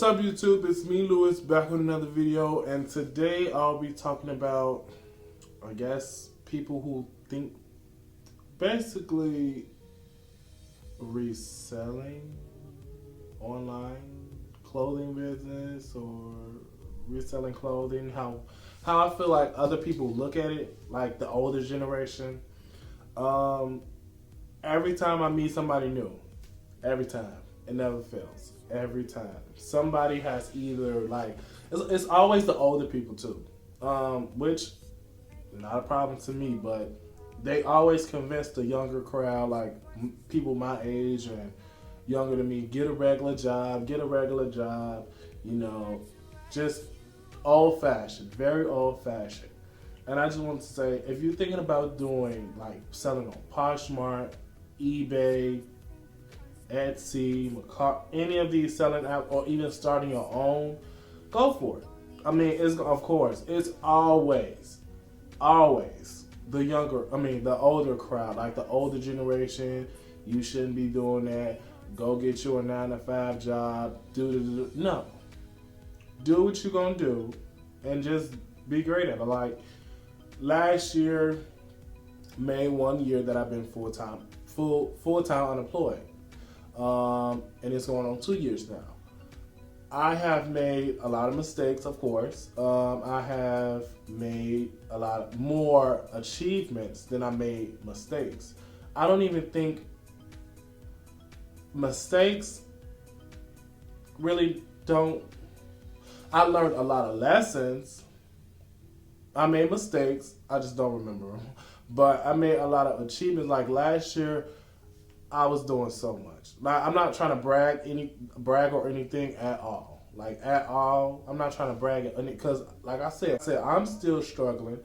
What's up, YouTube? It's me, Lewis, back with another video, and today I'll be talking about, I guess, people who think basically reselling online clothing business or reselling clothing, how I feel like other people look at it, like the older generation. Every time I meet somebody new, every time, it never fails. Every time somebody has either like it's always the older people too, which not a problem to me, but they always convince the younger crowd, like people my age and younger than me, get a regular job, you know, just old fashioned, very old fashioned. And I just want to say, if you're thinking about doing like selling on Poshmark, eBay, Etsy, any of these selling apps, or even starting your own, go for it. I mean, it's always the older crowd, like the older generation. You shouldn't be doing that. Go get you a 9-to-5 job. No. Do what you're gonna do, and just be great at it. Like last year, May 1 year that I've been full-time unemployed. And it's going on 2 years now. I have made a lot of mistakes, of course. I have made a lot more achievements than I made mistakes. I don't even think mistakes really don't. I learned a lot of lessons. I made mistakes. I just don't remember them. But I made a lot of achievements. Like last year, I was doing so much. Like, I'm not trying to brag or anything at all. Like at all, I'm not trying to brag because, like I said, I'm still struggling,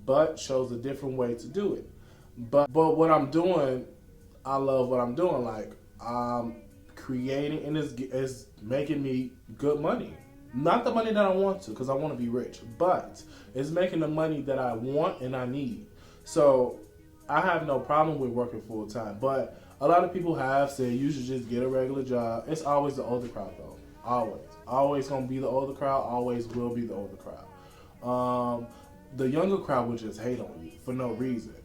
but shows a different way to do it. But what I'm doing, I love what I'm doing. Like I'm creating, and it's making me good money. Not the money that I want to, because I want to be rich, but it's making the money that I want and I need. So I have no problem with working full time, but a lot of people have said you should just get a regular job. It's always the older crowd though. Always gonna be the older crowd. Always will be the older crowd. The younger crowd will just hate on you for no reason.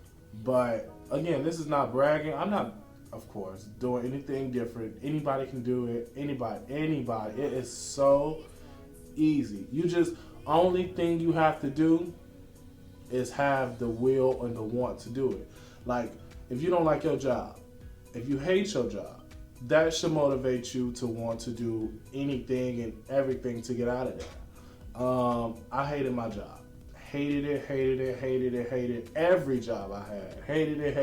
But again, this is not bragging. I'm not, of course, doing anything different. Anybody can do it. Anybody. It is so easy. Only thing you have to do is have the will and the want to do it. Like if you don't like your job, if you hate your job, that should motivate you to want to do anything and everything to get out of there. I hated my job. Hated it. Every job I had. Hated it.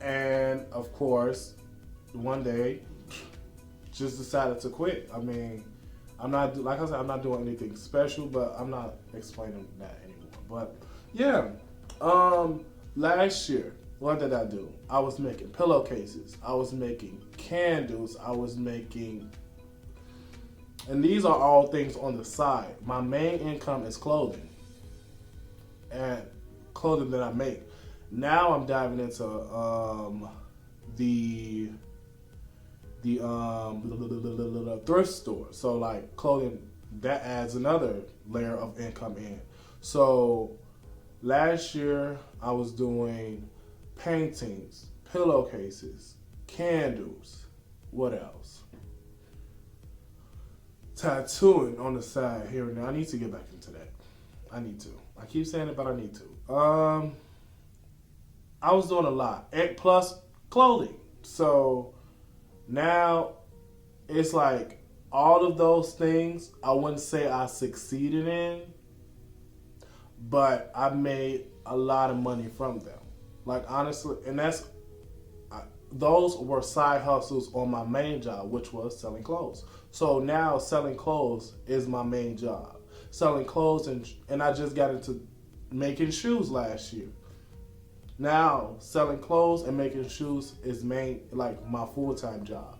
And of course, one day, just decided to quit. I mean, I'm not doing anything special, but I'm not explaining that anymore. But yeah, last year, what did I do? I was making pillowcases. I was making candles. And these are all things on the side. My main income is clothing, and clothing that I make. Now I'm diving into the thrift store. So like clothing, that adds another layer of income in. So last year I was doing paintings, pillowcases, candles. What else? Tattooing on the side here and there. I need to get back into that. I need to. I keep saying it, but I need to. I was doing a lot. And plus clothing. So now it's like all of those things, I wouldn't say I succeeded in, but I made a lot of money from them. Like honestly, and those were side hustles on my main job, which was selling clothes. So now selling clothes is my main job. Selling clothes, and I just got into making shoes last year. Now selling clothes and making shoes is like my full-time job.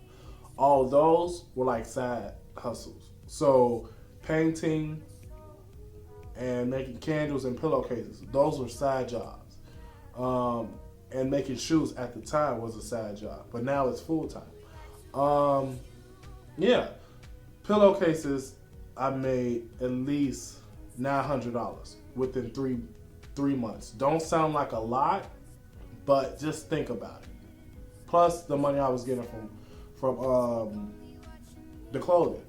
All those were like side hustles. So painting and making candles and pillowcases, those were side jobs. and making shoes at the time was a side job, but now it's full time. Yeah, pillowcases. I made at least $900 within three months. Don't sound like a lot, but just think about it. Plus the money I was getting from the clothing.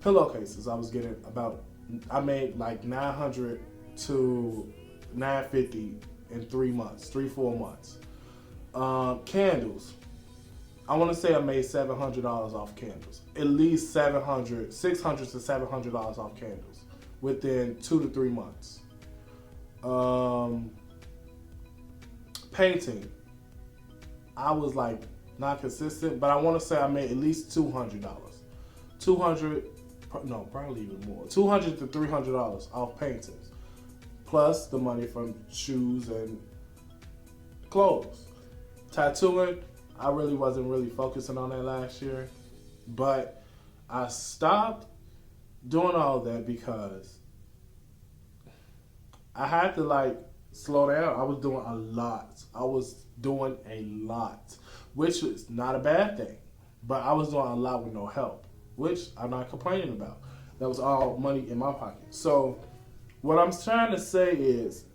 Pillowcases I was getting about. I made like 900 to 950 in 3 months, 4 months. Candles. I want to say I made $700 off candles. At least $600 to $700 off candles within 2 to 3 months. Painting. I was like not consistent, but I want to say I made at least $200. No, probably even more. $200 to $300 off paintings, plus the money from shoes and clothes. Tattooing, I really wasn't focusing on that last year, but I stopped doing all that because I had to like slow down. I was doing a lot, which is not a bad thing, but I was doing a lot with no help, which I'm not complaining about. That was all money in my pocket. So what I'm trying to say is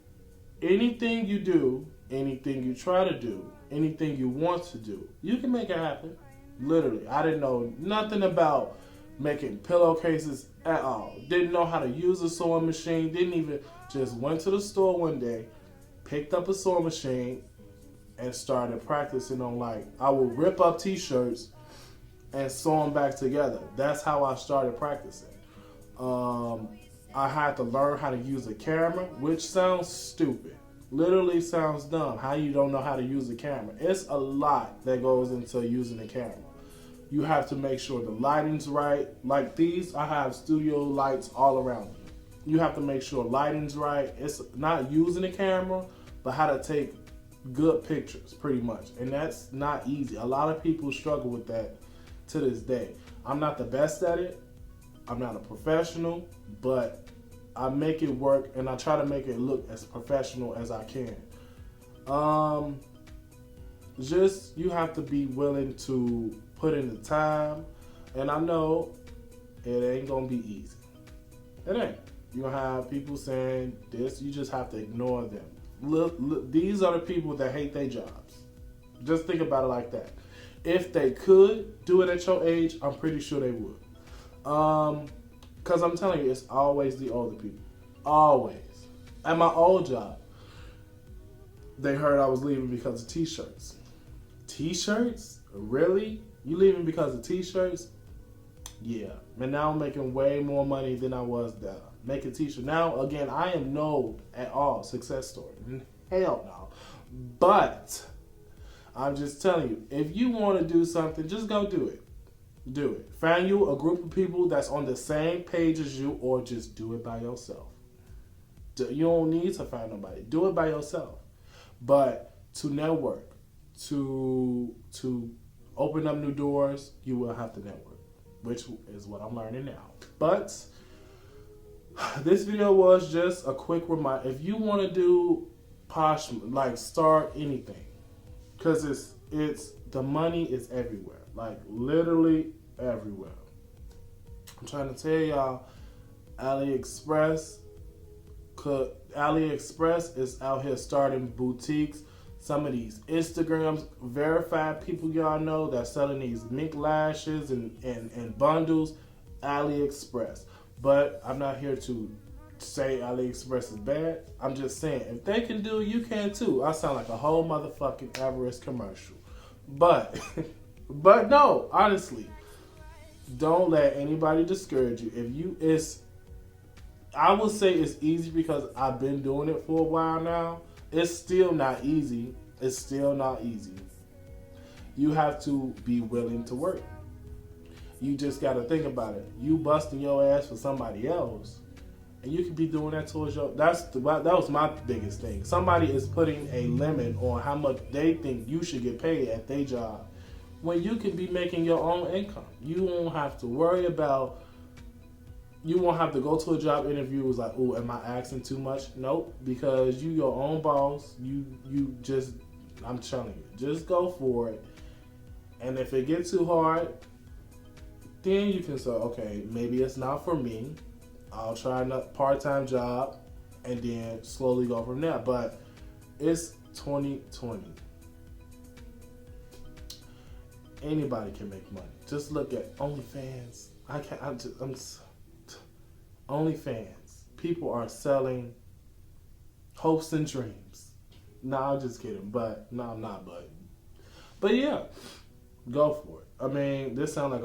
anything you do, anything you try to do, anything you want to do, you can make it happen. Literally. I didn't know nothing about making pillowcases at all. Didn't know how to use a sewing machine. Didn't even, just went to the store one day, picked up a sewing machine, and started practicing on like, I would rip up t-shirts and sew them back together. That's how I started practicing. I had to learn how to use a camera, which sounds stupid. Literally sounds dumb. How you don't know how to use a camera. It's a lot that goes into using a camera. You have to make sure the lighting's right. Like these, I have studio lights all around me. You have to make sure lighting's right. It's not using a camera, but how to take good pictures, pretty much. And that's not easy. A lot of people struggle with that to this day. I'm not the best at it. I'm not a professional, but I make it work and I try to make it look as professional as I can. Just, you have to be willing to put in the time. And I know it ain't gonna be easy. It ain't. You're gonna have people saying this, you just have to ignore them. Look, these are the people that hate their jobs. Just think about it like that. If they could do it at your age, I'm pretty sure they would. Because I'm telling you, it's always the older people. Always. At my old job, they heard I was leaving because of t-shirts. T-shirts? Really? You leaving because of t-shirts? Yeah. And now I'm making way more money than I was making t-shirts. Now, again, I am no at all success story. Hell no. But I'm just telling you, if you want to do something, just go do it. Do it. Find you a group of people that's on the same page as you, or just do it by yourself. You don't need to find nobody. Do it by yourself. But to network, to open up new doors, you will have to network, which is what I'm learning now. But this video was just a quick reminder. If you want to do Poshmark, like start anything, because it's the money is everywhere. Like literally everywhere. I'm trying to tell y'all, AliExpress is out here starting boutiques. Some of these Instagrams, verified people y'all know that's selling these mink lashes and bundles, AliExpress. But I'm not here to say AliExpress is bad. I'm just saying, if they can do it, you can too. I sound like a whole motherfucking Everest commercial. But no, honestly, don't let anybody discourage you. I will say it's easy because I've been doing it for a while now. It's still not easy. It's still not easy. You have to be willing to work. You just got to think about it. You busting your ass for somebody else, and you could be doing that towards your. That was my biggest thing. Somebody is putting a limit on how much they think you should get paid at their job, when you can be making your own income. You won't have to worry about. You won't have to go to a job interview. It was like, oh, am I asking too much? Nope, because you your own boss. You just I'm telling you, just go for it. And if it gets too hard, then you can say, okay, maybe it's not for me. I'll try a part-time job and then slowly go from there. But it's 2020. Anybody can make money. Just look at OnlyFans. OnlyFans. People are selling hopes and dreams. No, I'm just kidding. But no, I'm not. But yeah, go for it. I mean, this sounds like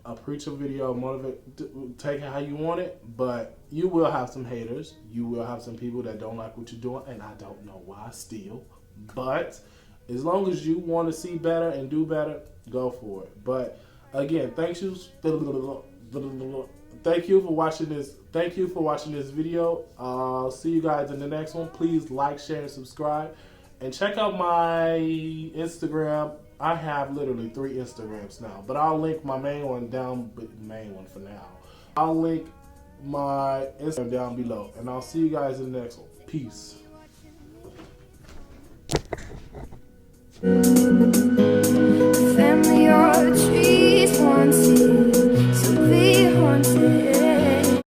a preacher video, motivate, take it how you want it, but you will have some haters. You will have some people that don't like what you're doing, and I don't know why still. But as long as you want to see better and do better, go for it. But again, thank you for watching this. Thank you for watching this video. See you guys in the next one. Please like, share, and subscribe. And check out my Instagram. I have literally 3 Instagrams now, but I'll link my main one down. Main one for now. I'll link my Instagram down below, and I'll see you guys in the next one. Peace.